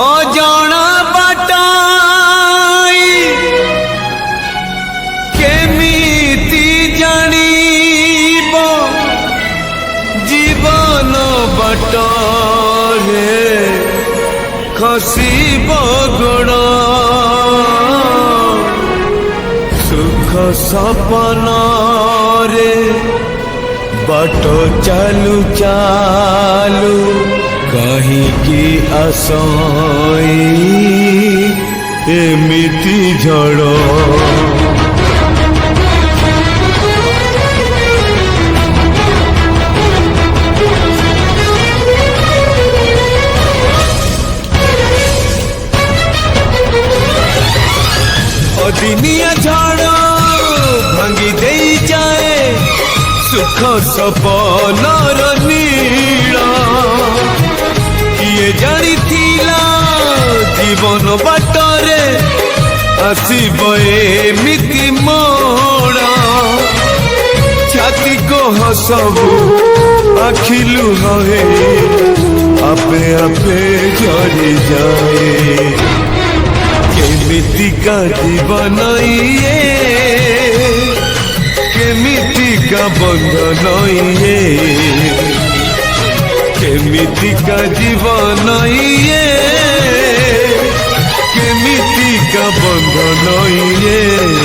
अजाना बाटाई केमिति जानिब जीवन बाटरे खसिब गोड़ सुख सपन रे बाट चालू चालू कहीं की आसई एमिति झड़ अदिनिया झड़ भांगी दे जाए सुख सपन नीड़ा किए जानी जीवन बाटरे आसब एमिति मोड़ा छाती को हसबू आखिलु है आपे आपे झड़ी जाए केमिति का जीवन ये केमिति का बंधन ये केमिति का जीवन ये केमिति का बंधन ये।